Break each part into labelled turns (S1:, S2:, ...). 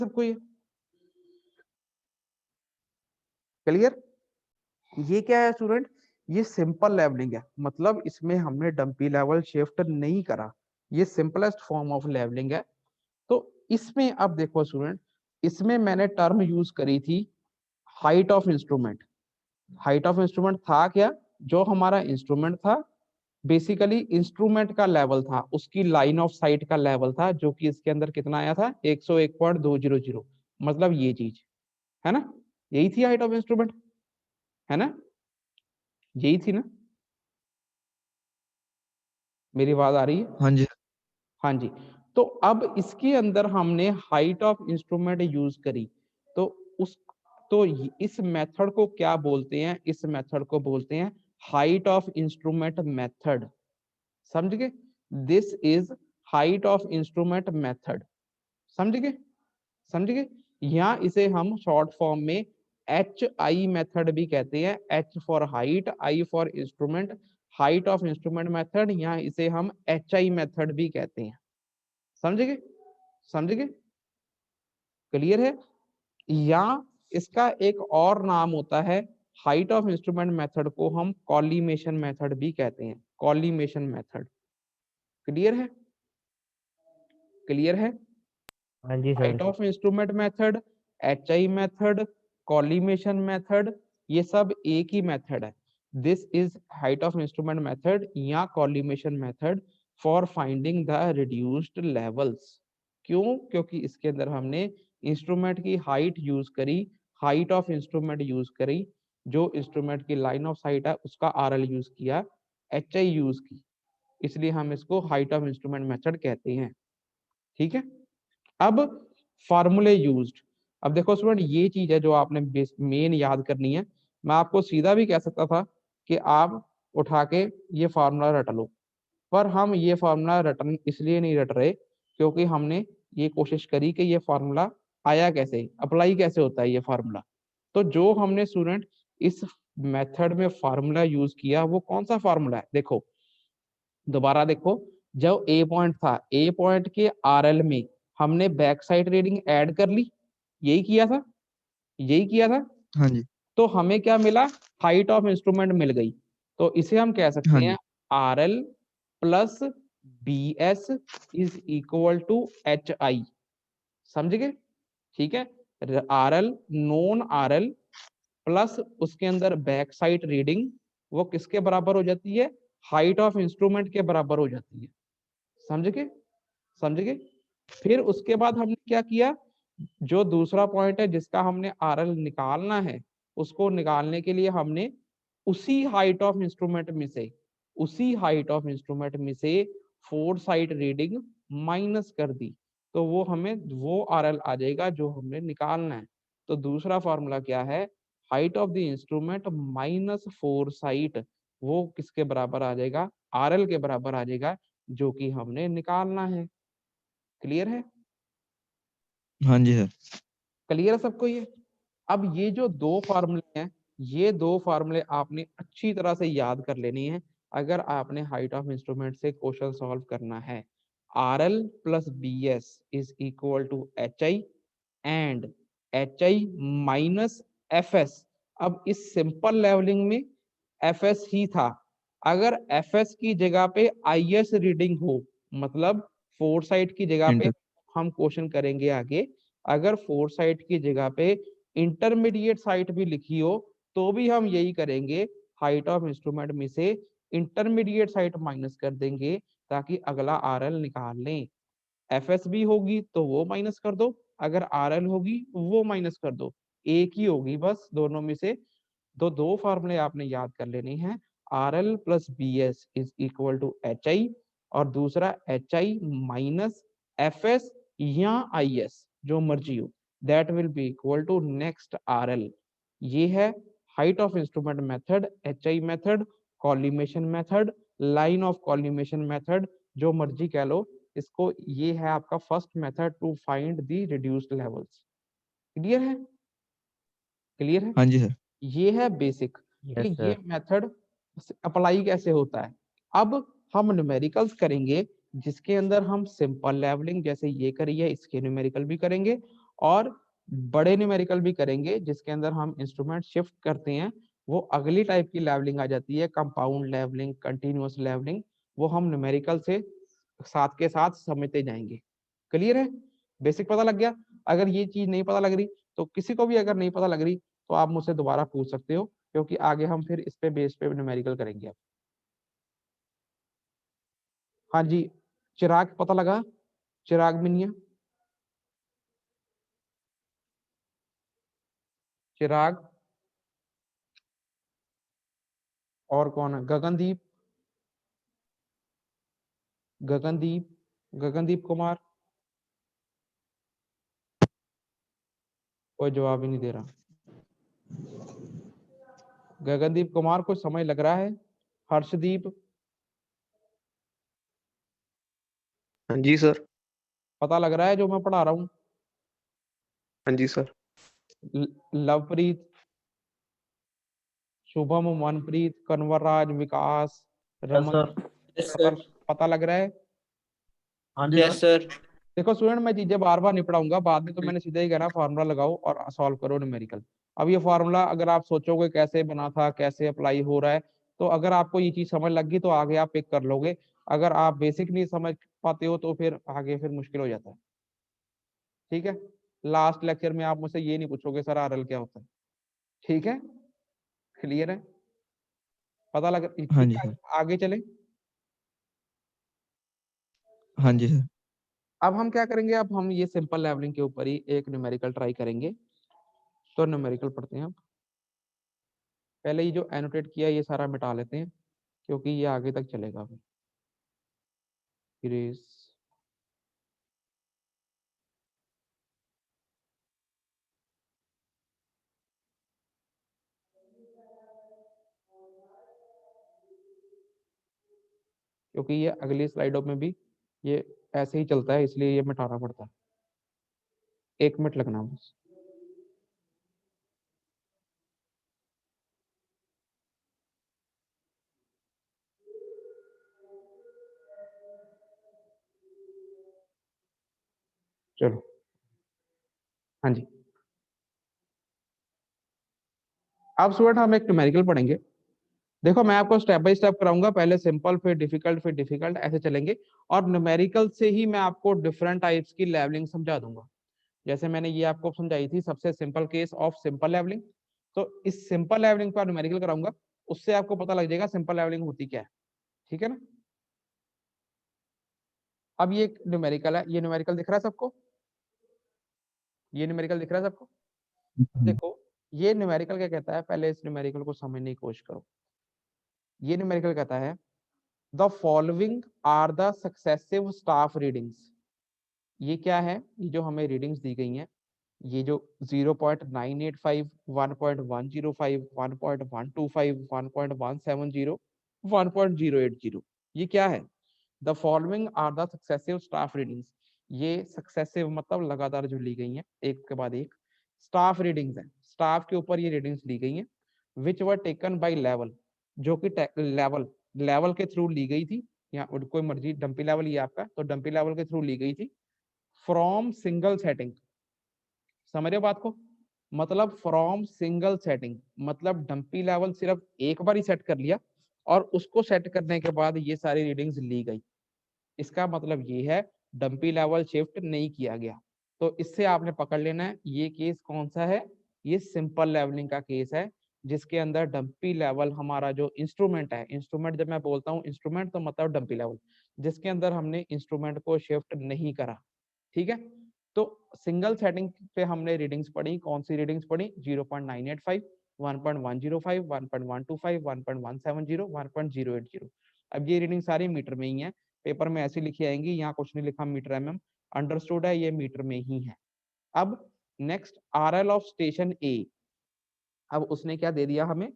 S1: सबको ये क्लियर? ये क्या है स्टूडेंट? ये सिंपल लेवलिंग है, मतलब इसमें हमने डंपी लेवल शिफ्ट नहीं करा, ये सिंपलेस्ट फॉर्म ऑफ लेवलिंग है। तो इसमें अब देखो स्टूडेंट, इसमें मैंने टर्म यूज करी थी height of instrument. Height of instrument था क्या? जो हमारा इंस्ट्रूमेंट था बेसिकली इंस्ट्रूमेंट का लेवल था, उसकी लाइन ऑफ साइट का लेवल था, जो कि इसके अंदर कितना आया था 101.200, मतलब ये चीज है ना, यही थी हाइट ऑफ इंस्ट्रूमेंट, है ना, यही थी ना? मेरी आवाज आ रही है?
S2: हाँ जी
S1: हाँ जी। तो अब इसके अंदर हमने हाइट ऑफ इंस्ट्रूमेंट यूज करी, तो उस तो इस मेथड को क्या बोलते हैं? इस मेथड को बोलते हैं हाइट ऑफ इंस्ट्रूमेंट मेथड। समझ गए? This is height of instrument method. समझ गए? समझ गए? यहाँ इसे हम शॉर्ट फॉर्म में HI मेथड भी कहते हैं। H for height, I for instrument, height of instrument method, यहाँ इसे हम HI मेथड भी कहते हैं। समझ गए? समझ गए? क्लियर है? या इसका एक और नाम होता है, हाइट ऑफ इंस्ट्रूमेंट मेथड को हम कॉलीमेशन मेथड भी कहते हैं, कॉलीमेशन मेथड। क्लियर है? क्लियर है?
S3: हाँ जी sir.
S1: Height of instrument method, HI method, collimation method, ये सब एक ही मेथड है। This is height of instrument method या collimation method for finding the reduced levels. क्यों? क्योंकि इसके अंदर हमने इंस्ट्रूमेंट की हाइट यूज करी, हाइट ऑफ इंस्ट्रूमेंट यूज करी, जो इंस्ट्रूमेंट की लाइन ऑफ साइट है उसका RL यूज किया, HI यूज की, इसलिए हम इसको हाइट ऑफ इंस्ट्रूमेंट मेथड कहते हैं। ठीक है? अब फार्मूले यूज्ड, अब देखो स्टूडेंट ये चीज है जो आपने मेन याद करनी है। मैं आपको सीधा भी कह सकता था कि आप उठा के ये फार्मूला रट लो, पर हम ये फार्मूला रटन इसलिए नहीं रट रहे क्योंकि हमने ये कोशिश करी कि ये फार्मूला आया कैसे, अप्लाई कैसे होता है ये फार्मूला। तो जो हमने स्टूडेंट इस मेथड में फार्मूला यूज किया वो कौन सा फार्मूला है? देखो दोबारा देखो, जब ए पॉइंट था, ए पॉइंट के RL में हमने बैक साइड रीडिंग ऐड कर ली, यही किया था, यही किया था।
S2: हाँ जी
S1: तो हमें क्या मिला? हाइट ऑफ इंस्ट्रूमेंट मिल गई। तो इसे हम कह सकते
S2: हाँ
S1: हैं
S2: जी
S1: RL plus BS is equal to HI। समझ गए? ठीक है? RL, नॉन RL प्लस उसके अंदर बैक साइड रीडिंग, वो किसके बराबर हो जाती है? हाइट ऑफ इंस्ट्रूमेंट के बराबर हो जाती है। समझ गए? समझ गए? फिर उसके बाद हमने क्या किया? जो दूसरा पॉइंट है जिसका हमने RL निकालना है, उसको निकालने के लिए हमने उसी हाइट ऑफ इंस्ट्रूमेंट में से, उसी हाइट ऑफ इंस्ट्रूमेंट में से फोर साइड रीडिंग माइनस कर दी, तो वो हमें वो RL आ जाएगा जो हमने निकालना है। तो दूसरा फॉर्मूला क्या है? Height of the instrument minus four side, वो किसके बराबर आ जाएगा? RL के बराबर आ जाएगा, जो कि हमने निकालना है। क्लियर है?
S2: हाँ जी सर।
S1: क्लियर है सबको ये? अब ये जो दो फार्मूले हैं, ये दो फार्मूले आपने अच्छी तरह से याद कर लेनी है अगर आपने हाइट ऑफ इंस्ट्रूमेंट से क्वेश्चन सॉल्व करना है। RL plus BS is equal to HI and HI minus FS। अब इस सिंपल लेवलिंग में FS ही था, अगर FS की जगह पे IS रीडिंग हो, मतलब फोर साइड की जगह पे
S2: इंटर
S1: हम क्वेश्चन करेंगे आगे, अगर फोर साइड की जगह पे इंटरमीडिएट साइट भी लिखी हो तो भी हम यही करेंगे, हाइट ऑफ इंस्ट्रूमेंट में से इंटरमीडिएट साइट माइनस कर देंगे ताकि अगला RL निकाल लें। FS भी होगी तो वो माइनस कर दो, अगर RL होगी वो माइनस कर दो, एक ही होगी बस दोनों में से। तो दो फार्मूले आपने याद कर लेने हैं, RL plus BS is equal to HI, और दूसरा HI माइनस FS या IS, जो मर्जी हो, that will be equal to next RL। ये है height of instrument method, HI method, collimation method, line of collimation method, जो मर्जी कह लो इसको। ये है आपका first method to find the reduced levels. Clear है? क्लियर है?
S2: हाँ जी सर।
S1: ये है बेसिक कि
S3: यस
S1: ये
S3: सर।
S1: मेथड अप्लाई कैसे होता है। अब हम न्यूमेरिकल्स करेंगे जिसके अंदर हम सिंपल लेवलिंग जैसे ये करी है इसके न्यूमेरिकल भी करेंगे, और बड़े न्यूमेरिकल भी करेंगे जिसके अंदर हम इंस्ट्रूमेंट शिफ्ट करते हैं, वो अगली टाइप की लेवलिंग आ जाती है, कंपाउंड लेवलिंग, कंटिन्यूअस लेवलिंग। वो हम न्यूमेरिकल से साथ के साथ समझते जाएंगे। क्लियर है? बेसिक पता लग गया? अगर ये चीज नहीं पता लग रही तो किसी को भी अगर नहीं पता लग रही तो आप मुझसे दोबारा पूछ सकते हो, क्योंकि आगे हम फिर इस पे बेस पे न्यूमेरिकल करेंगे। हाँ जी, चिराग पता लगा? चिराग मिनिया, चिराग, और कौन है? गगनदीप, गगनदीप, गगनदीप कुमार, कोई जवाब ही नहीं दे रहा। गगनदीप कुमार को समय लग रहा है? हर्षदीप,
S3: हाँ जी सर।
S1: पता लग रहा है जो मैं पढ़ा रहा हूँ?
S3: हाँ जी सर।
S1: लवप्रीत, शुभम, मनप्रीत, कन्वरराज, विकास, रमन, पता लग रहा है?
S4: हाँ जी सर।
S1: देखो स्टूडेंट, मैं चीजें बार बार नहीं पढ़ाऊंगा, बाद में तो मैंने सीधा ही कहना फार्मूला लगाओ और सॉल्व करो न्यूमेरिकल। अब ये फार्मूला अगर आप सोचोगे कैसे बना था, कैसे अप्लाई हो रहा है, तो अगर आपको ये चीज समझ लग गई तो आगे आप पिक कर लोगे। अगर आप बेसिक नहीं समझ पाते हो तो फिर आगे फिर मुश्किल हो जाता है। ठीक है? लास्ट लेक्चर में आप मुझसे ये नहीं पूछोगे सर आरएल क्या होता है। ठीक है? क्लियर है? पता लग,
S2: हाँ
S1: ठीक
S2: जी
S1: है?
S2: सर।
S1: आगे चले।
S2: हाँ जी सर।
S1: अब हम क्या करेंगे, अब हम ये सिंपल लेवलिंग के ऊपर ही एक न्यूमेरिकल ट्राई करेंगे। तो न्यूमेरिकल पढ़ते हैं। पहले ये जो एनोटेट किया ये सारा मिटा लेते हैं, क्योंकि ये आगे तक चलेगा। इरेज, क्योंकि ये अगली स्लाइडों में भी ये ऐसे ही चलता है, इसलिए ये मिटाना पड़ता है। 1 मिनट लगना बस। चलो, हाँ जी। अब स्टूडेंट हम एक न्यूमेरिकल पढ़ेंगे। देखो मैं आपको स्टेप बाय स्टेप कराऊंगा, पहले सिंपल फिर डिफिकल्ट ऐसे चलेंगे। और न्यूमेरिकल से ही मैं आपको डिफरेंट टाइप्स की लेवलिंग समझा दूंगा। जैसे मैंने ये आपको समझाई थी सबसे simple case of simple levelling, तो इस सिंपल लेवलिंग पर न्यूमेरिकल कराऊंगा, उससे आपको पता लग जाएगा सिंपल लेवलिंग होती क्या है। ठीक है ना? अब ये न्यूमेरिकल है, ये न्यूमेरिकल दिख रहा है सबको? ये न्यूमेरिकल दिख रहा है सबको? देखो ये न्यूमेरिकल क्या कहता है, पहले इस न्यूमेरिकल को समझने की कोशिश करो। ये न्यूमेरिकल कहता है the following are the successive staff readings. ये क्या है? ये जो हमें रीडिंग्स दी गई हैं, ये जो 0.985, 1.105, 1.125, 1.170, 1.080, ये क्या है? The following are the successive staff readings. ये सक्सेसिव मतलब लगातार जो ली गई हैं एक के बाद एक स्टाफ रीडिंग्स हैं, स्टाफ के ऊपर ये रीडिंग्स ली गई हैं, विच वर टेकन बाय लेवल, जो कि लेवल लेवल के थ्रू ली गई थी, या कोई मर्जी डंपी लेवल ये आपका, तो डंपी लेवल के थ्रू ली गई थी, फ्रॉम सिंगल सेटिंग। समझ रहे हो बात को? मतलब फ्रॉम सिंगल सेटिंग मतलब डंपी लेवल सिर्फ एक बार ही सेट कर लिया और उसको सेट करने के बाद ये सारी रीडिंग्स ली गई। इसका मतलब ये है डंपी लेवल शिफ्ट नहीं किया गया। तो इससे आपने पकड़ लेना है ये केस कौन सा है, ये सिंपल लेवलिंग का केस है, जिसके अंदर डंपी लेवल हमारा जो इंस्ट्रूमेंट है, इंस्ट्रूमेंट जब मैं बोलता हूँ इंस्ट्रूमेंट तो मतलब डंपी लेवल, जिसके अंदर हमने इंस्ट्रूमेंट को शिफ्ट नहीं करा। ठीक है? तो सिंगल सेटिंग पे हमने रीडिंग्स पढ़ी, कौन सी रीडिंग्स पढ़ी? 0.985, 1.105, 1.125, 1.170, 1.080। अब ये रीडिंग सारी मीटर में ही है, पेपर में ऐसी लिखी आएंगी, यहाँ कुछ नहीं लिखा मीटर एमएम, अंडरस्टूड है, ये मीटर में ही है। अब नेक्स्ट आरएल ऑफ स्टेशन ए। अब उसने क्या दे दिया हमें?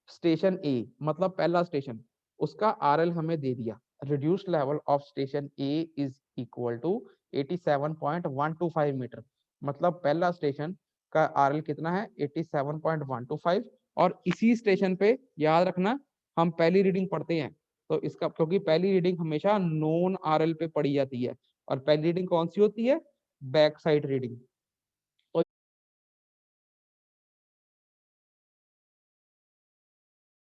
S1: स्टेशन ए मतलब पहला स्टेशन, उसका आरएल हमें दे दिया, reduced level of station A is equal to 87.125 metre. मतलब पहला स्टेशन का आरएल कितना है? 87.125। और इसी स्टेशन पे याद रखना हम पहली रीडिंग पढ़ते हैं, तो इसका क्योंकि पहली रीडिंग हमेशा नॉन आरएल पे पढ़ी जाती है, और पहली रीडिंग कौन सी होती है? Back side reading.